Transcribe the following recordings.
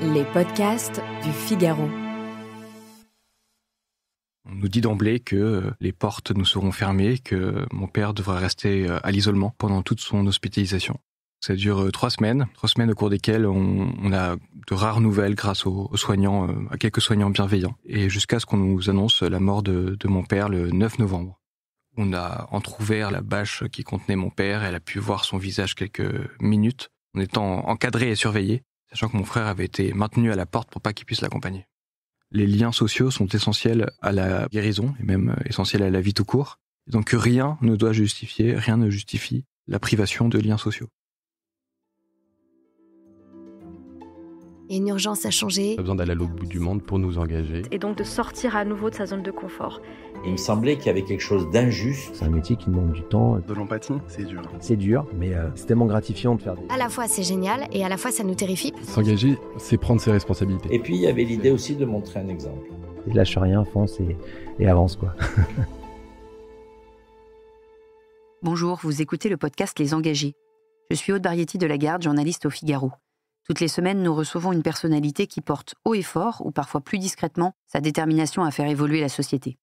Les podcasts du Figaro. On nous dit d'emblée que les portes nous seront fermées, que mon père devra rester à l'isolement pendant toute son hospitalisation. Ça dure 3 semaines au cours desquelles on a de rares nouvelles grâce aux soignants, à quelques soignants bienveillants, et jusqu'à ce qu'on nous annonce la mort de mon père le 9 novembre. On a entrouvert la bâche qui contenait mon père, elle a pu voir son visage quelques minutes, en étant encadré et surveillé, sachant que mon frère avait été maintenu à la porte pour pas qu'il puisse l'accompagner. Les liens sociaux sont essentiels à la guérison, et même essentiels à la vie tout court. Donc rien ne justifie la privation de liens sociaux. Il y a une urgence à changer. Pas besoin d'aller à l'autre bout du monde pour nous engager. Et donc de sortir à nouveau de sa zone de confort. Il me semblait qu'il y avait quelque chose d'injuste. C'est un métier qui demande du temps. De l'empathie, c'est dur. C'est dur, mais c'est tellement gratifiant de faire des... À la fois c'est génial et à la fois ça nous terrifie. S'engager, c'est prendre ses responsabilités. Et puis il y avait l'idée aussi de montrer un exemple. Et lâche rien, fonce et avance, quoi. Bonjour, vous écoutez le podcast Les Engagés. Je suis Aude Barietti de la Garde, journaliste au Figaro. Toutes les semaines, nous recevons une personnalité qui porte haut et fort, ou parfois plus discrètement, sa détermination à faire évoluer la société.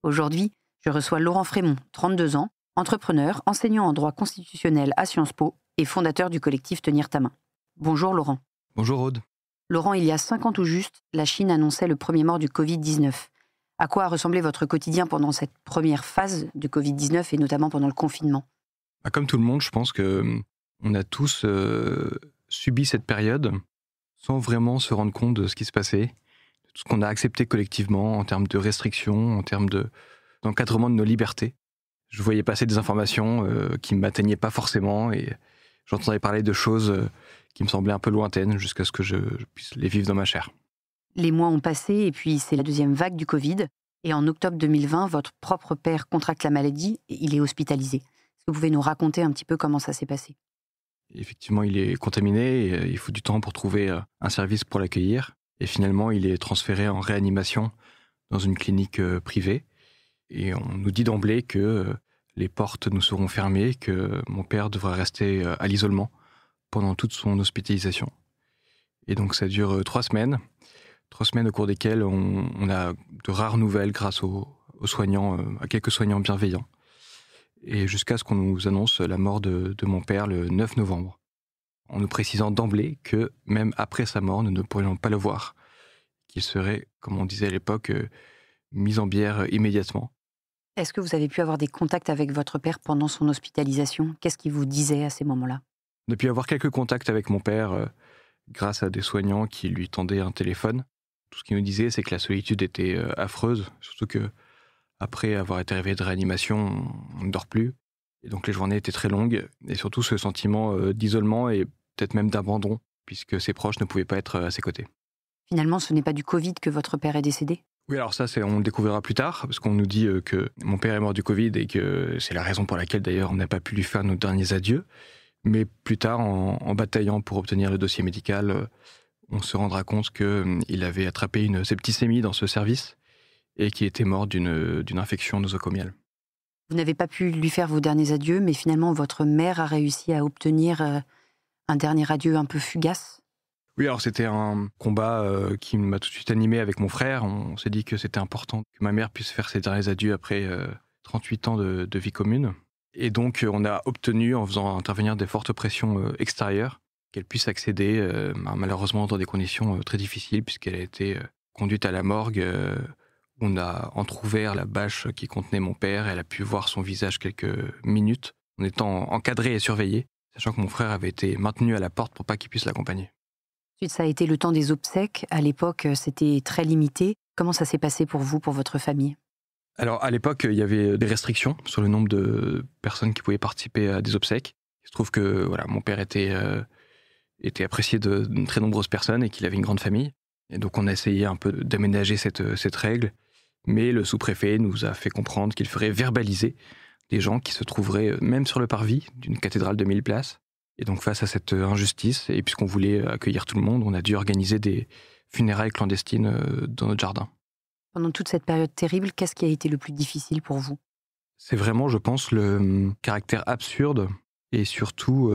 Aujourd'hui, je reçois Laurent Frémont, 32 ans, entrepreneur, enseignant en droit constitutionnel à Sciences Po et fondateur du collectif Tenir ta main. Bonjour Laurent. Bonjour Aude. Laurent, il y a 5 ans tout juste, la Chine annonçait le premier mort du Covid-19. À quoi a ressemblé votre quotidien pendant cette première phase du Covid-19 et notamment pendant le confinement ? Comme tout le monde, je pense qu'on a tous subi cette période sans vraiment se rendre compte de ce qui se passait, de tout ce qu'on a accepté collectivement en termes de restrictions, en termes d'encadrement de nos libertés. Je voyais passer des informations qui ne m'atteignaient pas forcément et j'entendais parler de choses qui me semblaient un peu lointaines jusqu'à ce que je puisse les vivre dans ma chair. Les mois ont passé et puis c'est la deuxième vague du Covid. Et en octobre 2020, votre propre père contracte la maladie et il est hospitalisé. Est-ce que vous pouvez nous raconter un petit peu comment ça s'est passé ? Effectivement, il est contaminé et il faut du temps pour trouver un service pour l'accueillir. Et finalement, il est transféré en réanimation dans une clinique privée. Et on nous dit d'emblée que les portes nous seront fermées, que mon père devra rester à l'isolement pendant toute son hospitalisation. Et donc ça dure 3 semaines. 3 semaines au cours desquelles on a de rares nouvelles grâce aux soignants, à quelques soignants bienveillants. Et jusqu'à ce qu'on nous annonce la mort de mon père le 9 novembre, en nous précisant d'emblée que même après sa mort, nous ne pourrions pas le voir, qu'il serait, comme on disait à l'époque, mis en bière immédiatement. Est-ce que vous avez pu avoir des contacts avec votre père pendant son hospitalisation ? Qu'est-ce qu'il vous disait à ces moments-là ? On a pu avoir quelques contacts avec mon père grâce à des soignants qui lui tendaient un téléphone. Tout ce qu'il nous disait, c'est que la solitude était affreuse, surtout que après avoir été réveillé de réanimation, on ne dort plus. Et donc les journées étaient très longues. Et surtout ce sentiment d'isolement et peut-être même d'abandon, puisque ses proches ne pouvaient pas être à ses côtés. Finalement, ce n'est pas du Covid que votre père est décédé ? Oui, alors ça, on le découvrira plus tard, parce qu'on nous dit que mon père est mort du Covid et que c'est la raison pour laquelle d'ailleurs on n'a pas pu lui faire nos derniers adieux. Mais plus tard, en bataillant pour obtenir le dossier médical, on se rendra compte qu'il avait attrapé une septicémie dans ce service et qui était mort d'une infection nosocomiale. Vous n'avez pas pu lui faire vos derniers adieux, mais finalement votre mère a réussi à obtenir un dernier adieu un peu fugace. Oui, alors c'était un combat qui m'a tout de suite animé avec mon frère. On s'est dit que c'était important que ma mère puisse faire ses derniers adieux après 38 ans de vie commune. Et donc on a obtenu, en faisant intervenir des fortes pressions extérieures, qu'elle puisse accéder, malheureusement dans des conditions très difficiles, puisqu'elle a été conduite à la morgue. On a entrouvert la bâche qui contenait mon père, elle a pu voir son visage quelques minutes, en étant encadré et surveillé, sachant que mon frère avait été maintenu à la porte pour pas qu'il puisse l'accompagner. Ensuite, ça a été le temps des obsèques. À l'époque, c'était très limité. Comment ça s'est passé pour vous, pour votre famille ? Alors, à l'époque, il y avait des restrictions sur le nombre de personnes qui pouvaient participer à des obsèques. Il se trouve que mon père était apprécié de très nombreuses personnes et qu'il avait une grande famille. Et donc, on a essayé un peu d'aménager cette règle. Mais le sous-préfet nous a fait comprendre qu'il ferait verbaliser des gens qui se trouveraient même sur le parvis d'une cathédrale de 1000 places. Et donc, face à cette injustice, et puisqu'on voulait accueillir tout le monde, on a dû organiser des funérailles clandestines dans notre jardin. Pendant toute cette période terrible, qu'est-ce qui a été le plus difficile pour vous ? C'est vraiment, je pense, le caractère absurde et surtout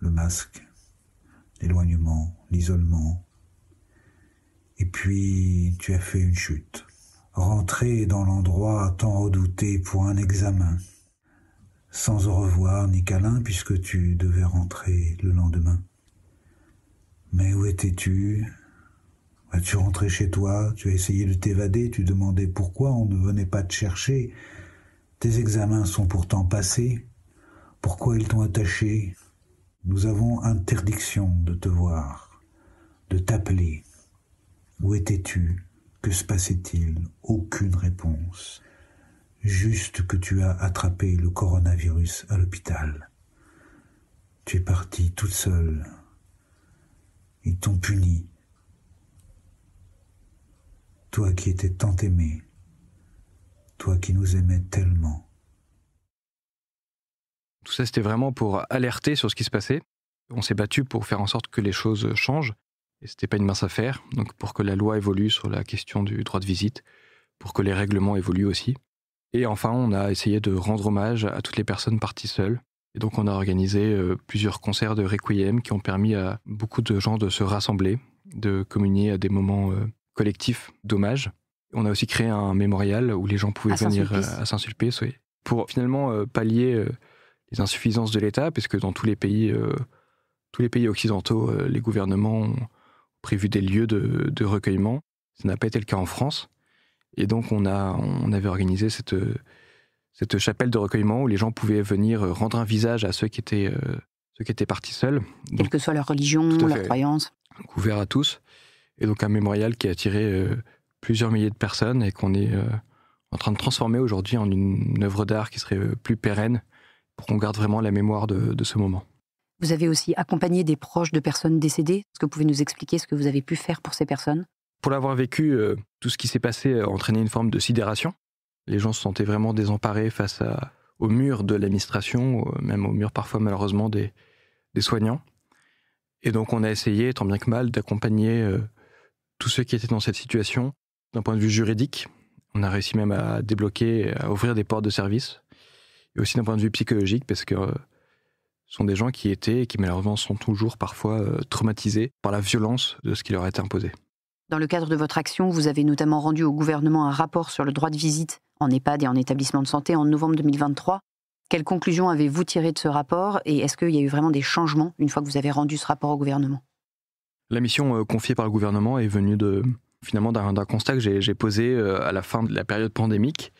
le masque, l'éloignement, l'isolement. Et puis tu as fait une chute. Rentré dans l'endroit tant redouté pour un examen, sans au revoir ni câlin puisque tu devais rentrer le lendemain. Mais où étais-tu ? As-tu rentré chez toi ? Tu as essayé de t'évader, tu demandais pourquoi on ne venait pas te chercher. Tes examens sont pourtant passés. Pourquoi ils t'ont attaché ? Nous avons interdiction de te voir, de t'appeler. Où étais-tu ? Que se passait-il ? Aucune réponse. Juste que tu as attrapé le coronavirus à l'hôpital. Tu es partie toute seule. Ils t'ont puni. Toi qui étais tant aimé. Toi qui nous aimais tellement. Tout ça, c'était vraiment pour alerter sur ce qui se passait. On s'est battu pour faire en sorte que les choses changent. Et c'était pas une mince affaire. Donc pour que la loi évolue sur la question du droit de visite, pour que les règlements évoluent aussi. Et enfin, on a essayé de rendre hommage à toutes les personnes parties seules. Et donc on a organisé plusieurs concerts de Requiem qui ont permis à beaucoup de gens de se rassembler, de communier à des moments collectifs d'hommage. On a aussi créé un mémorial où les gens pouvaient venir à Saint-Sulpice, oui, pour finalement pallier les insuffisances de l'État, parce que dans tous les pays occidentaux, les gouvernements ont prévu des lieux de recueillement. Ça n'a pas été le cas en France. Et donc on avait organisé cette chapelle de recueillement où les gens pouvaient venir rendre un visage à ceux qui étaient partis seuls. Quelle que soit leur religion, leur croyance. Donc, ouvert à tous. Et donc un mémorial qui a attiré plusieurs milliers de personnes et qu'on est en train de transformer aujourd'hui en une œuvre d'art qui serait plus pérenne pour qu'on garde vraiment la mémoire de ce moment. Vous avez aussi accompagné des proches de personnes décédées. Est-ce que vous pouvez nous expliquer ce que vous avez pu faire pour ces personnes ? Pour l'avoir vécu, tout ce qui s'est passé a entraîné une forme de sidération. Les gens se sentaient vraiment désemparés face au mur de l'administration, même au mur parfois malheureusement des soignants. Et donc on a essayé, tant bien que mal, d'accompagner tous ceux qui étaient dans cette situation d'un point de vue juridique. On a réussi même à débloquer, à ouvrir des portes de service. Et aussi d'un point de vue psychologique, parce que ce sont des gens qui étaient et qui malheureusement sont toujours parfois traumatisés par la violence de ce qui leur a été imposé. Dans le cadre de votre action, vous avez notamment rendu au gouvernement un rapport sur le droit de visite en EHPAD et en établissement de santé en novembre 2023. Quelles conclusions avez-vous tirées de ce rapport et est-ce qu'il y a eu vraiment des changements une fois que vous avez rendu ce rapport au gouvernement ? La mission confiée par le gouvernement est venue finalement d'un constat que j'ai posé à la fin de la période pandémique,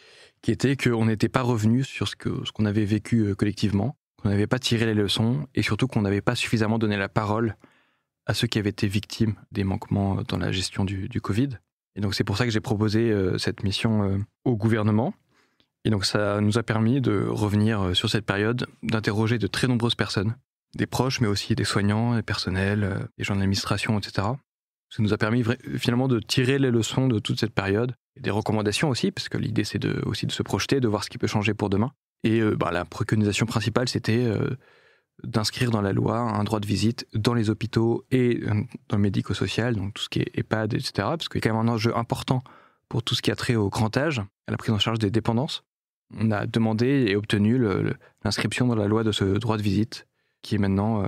qui était qu'on n'était pas revenu sur ce qu'on avait vécu collectivement, qu'on n'avait pas tiré les leçons et surtout qu'on n'avait pas suffisamment donné la parole à ceux qui avaient été victimes des manquements dans la gestion du Covid. Et donc c'est pour ça que j'ai proposé cette mission au gouvernement. Et donc ça nous a permis de revenir sur cette période, d'interroger de très nombreuses personnes, des proches mais aussi des soignants, des personnels, des gens de l'administration, etc. Ça nous a permis finalement de tirer les leçons de toute cette période, et des recommandations aussi, parce que l'idée c'est aussi de se projeter, de voir ce qui peut changer pour demain. Et la préconisation principale c'était d'inscrire dans la loi un droit de visite dans les hôpitaux et dans le médico-social, donc tout ce qui est EHPAD, etc. Parce qu'il y a quand même un enjeu important pour tout ce qui a trait au grand âge, à la prise en charge des dépendances. On a demandé et obtenu l'inscription dans la loi de ce droit de visite, qui est maintenant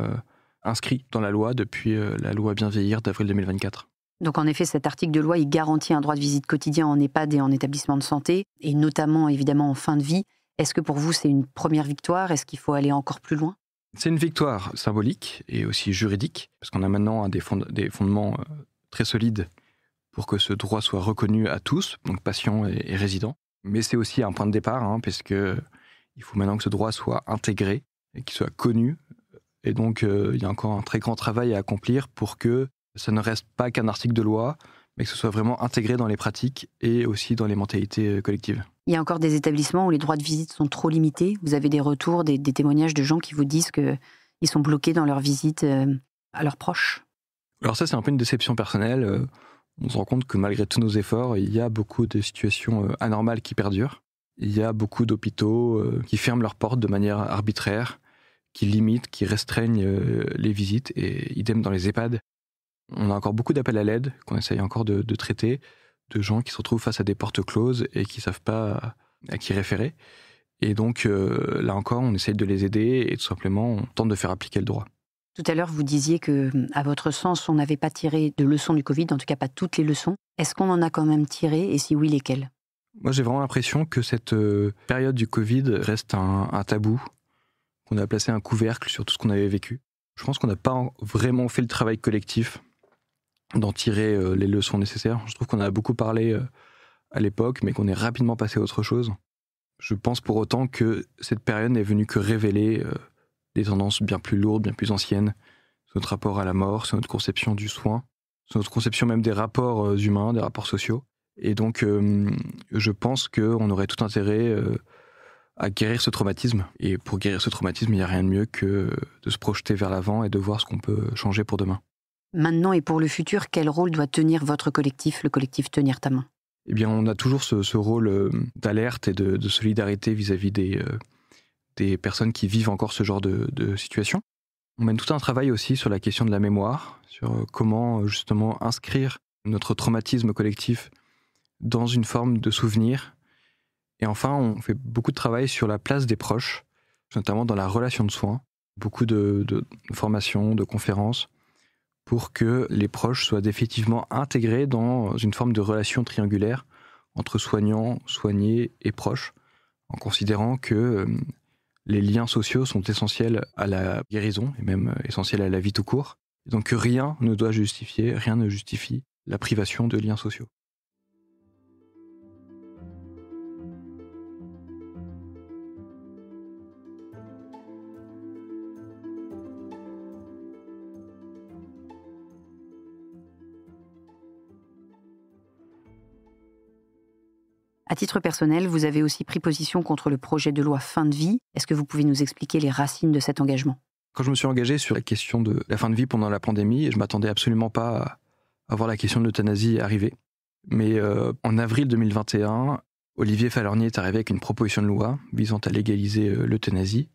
inscrit dans la loi depuis la loi Bien vieillir d'avril 2024. Donc en effet, cet article de loi, il garantit un droit de visite quotidien en EHPAD et en établissement de santé, et notamment évidemment en fin de vie. Est-ce que pour vous c'est une première victoire ? Est-ce qu'il faut aller encore plus loin ? C'est une victoire symbolique et aussi juridique, parce qu'on a maintenant des fondements très solides pour que ce droit soit reconnu à tous, donc patients et résidents. Mais c'est aussi un point de départ, parce que il faut maintenant que ce droit soit intégré et qu'il soit connu. Et donc, il y a encore un très grand travail à accomplir pour que ça ne reste pas qu'un article de loi, mais que ce soit vraiment intégré dans les pratiques et aussi dans les mentalités collectives. Il y a encore des établissements où les droits de visite sont trop limités. Vous avez des retours, des témoignages de gens qui vous disent qu'ils sont bloqués dans leur visite à leurs proches. Alors ça, c'est un peu une déception personnelle. On se rend compte que malgré tous nos efforts, il y a beaucoup de situations anormales qui perdurent. Il y a beaucoup d'hôpitaux qui ferment leurs portes de manière arbitraire, qui limitent, qui restreignent les visites, et idem dans les EHPAD. On a encore beaucoup d'appels à l'aide qu'on essaye encore de traiter, de gens qui se retrouvent face à des portes closes et qui ne savent pas à qui référer. Et donc, là encore, on essaye de les aider et tout simplement, on tente de faire appliquer le droit. Tout à l'heure, vous disiez que, à votre sens, on n'avait pas tiré de leçons du Covid, en tout cas pas toutes les leçons. Est-ce qu'on en a quand même tiré, et si oui, lesquelles ? Moi, j'ai vraiment l'impression que cette période du Covid reste un tabou, qu'on a placé un couvercle sur tout ce qu'on avait vécu. Je pense qu'on n'a pas vraiment fait le travail collectif d'en tirer les leçons nécessaires. Je trouve qu'on en a beaucoup parlé à l'époque, mais qu'on est rapidement passé à autre chose. Je pense pour autant que cette période n'est venue que révéler des tendances bien plus lourdes, bien plus anciennes, sur notre rapport à la mort, sur notre conception du soin, sur notre conception même des rapports humains, des rapports sociaux. Et donc, je pense qu'on aurait tout intérêt à guérir ce traumatisme. Et pour guérir ce traumatisme, il n'y a rien de mieux que de se projeter vers l'avant et de voir ce qu'on peut changer pour demain. Maintenant et pour le futur, quel rôle doit tenir votre collectif, le collectif Tenir ta main ? Eh bien, on a toujours ce rôle d'alerte et de solidarité vis-à-vis des personnes qui vivent encore ce genre de situation. On mène tout un travail aussi sur la question de la mémoire, sur comment justement inscrire notre traumatisme collectif dans une forme de souvenir. Et enfin, on fait beaucoup de travail sur la place des proches, notamment dans la relation de soins, beaucoup de formations, de conférences, pour que les proches soient définitivement intégrés dans une forme de relation triangulaire entre soignants, soignés et proches, en considérant que les liens sociaux sont essentiels à la guérison et même essentiels à la vie tout court. Et donc rien ne justifie la privation de liens sociaux. À titre personnel, vous avez aussi pris position contre le projet de loi fin de vie. Est-ce que vous pouvez nous expliquer les racines de cet engagement ? Quand je me suis engagé sur la question de la fin de vie pendant la pandémie, je ne m'attendais absolument pas à voir la question de l'euthanasie arriver. Mais en avril 2021, Olivier Falornier est arrivé avec une proposition de loi visant à légaliser l'euthanasie.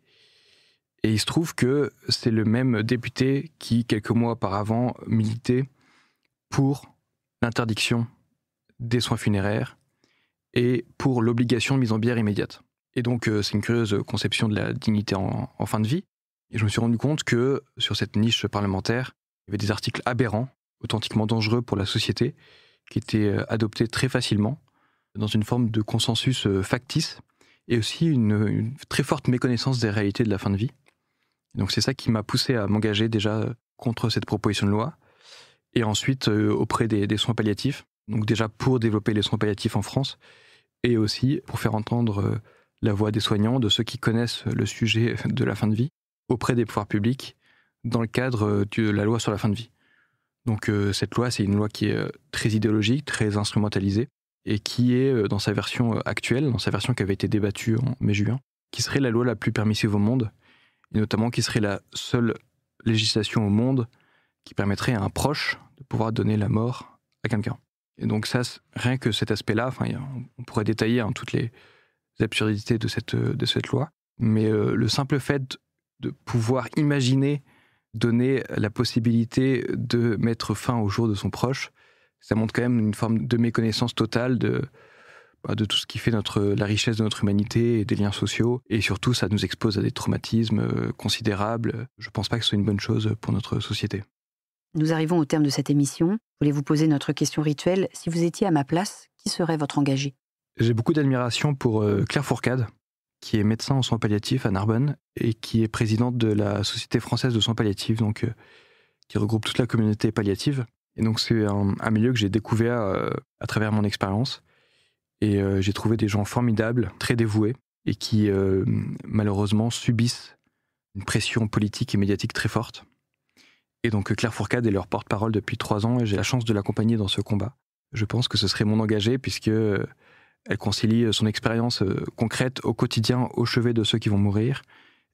Et il se trouve que c'est le même député qui, quelques mois auparavant, militait pour l'interdiction des soins funéraires et pour l'obligation de mise en bière immédiate. Et donc, c'est une curieuse conception de la dignité en fin de vie. Et je me suis rendu compte que, sur cette niche parlementaire, il y avait des articles aberrants, authentiquement dangereux pour la société, qui étaient adoptés très facilement, dans une forme de consensus factice, et aussi une très forte méconnaissance des réalités de la fin de vie. Et donc, c'est ça qui m'a poussé à m'engager déjà contre cette proposition de loi, et ensuite auprès des soins palliatifs, donc déjà pour développer les soins palliatifs en France, et aussi pour faire entendre la voix des soignants, de ceux qui connaissent le sujet de la fin de vie, auprès des pouvoirs publics, dans le cadre de la loi sur la fin de vie. Donc cette loi, c'est une loi qui est très idéologique, très instrumentalisée, et qui est dans sa version actuelle, dans sa version qui avait été débattue en mai-juin, qui serait la loi la plus permissive au monde, et notamment qui serait la seule législation au monde qui permettrait à un proche de pouvoir donner la mort à quelqu'un. Et donc ça, rien que cet aspect-là, on pourrait détailler toutes les absurdités de cette loi, mais le simple fait de pouvoir imaginer donner la possibilité de mettre fin au jour de son proche, ça montre quand même une forme de méconnaissance totale de tout ce qui fait la richesse de notre humanité et des liens sociaux. Et surtout, ça nous expose à des traumatismes considérables. Je ne pense pas que ce soit une bonne chose pour notre société. Nous arrivons au terme de cette émission. Je voulais vous poser notre question rituelle. Si vous étiez à ma place, qui serait votre engagé ? J'ai beaucoup d'admiration pour Claire Fourcade, qui est médecin en soins palliatifs à Narbonne et qui est présidente de la Société française de soins palliatifs, donc qui regroupe toute la communauté palliative. Et donc c'est un milieu que j'ai découvert à travers mon expérience. Et j'ai trouvé des gens formidables, très dévoués, et qui malheureusement subissent une pression politique et médiatique très forte. Et donc Claire Fourcade est leur porte-parole depuis 3 ans, et j'ai la chance de l'accompagner dans ce combat. Je pense que ce serait mon engagé, puisque elle concilie son expérience concrète au quotidien, au chevet de ceux qui vont mourir,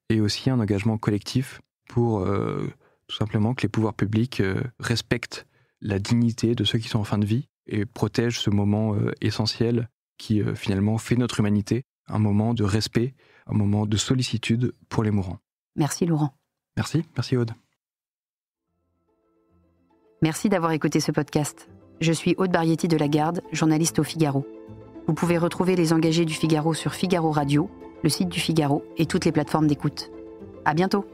et aussi un engagement collectif pour tout simplement que les pouvoirs publics respectent la dignité de ceux qui sont en fin de vie et protègent ce moment essentiel qui finalement fait notre humanité, un moment de respect, un moment de sollicitude pour les mourants. Merci Laurent. Merci Aude. Merci d'avoir écouté ce podcast. Je suis Aude Barietti de la Garde, journaliste au Figaro. Vous pouvez retrouver les engagés du Figaro sur Figaro Radio, le site du Figaro et toutes les plateformes d'écoute. À bientôt.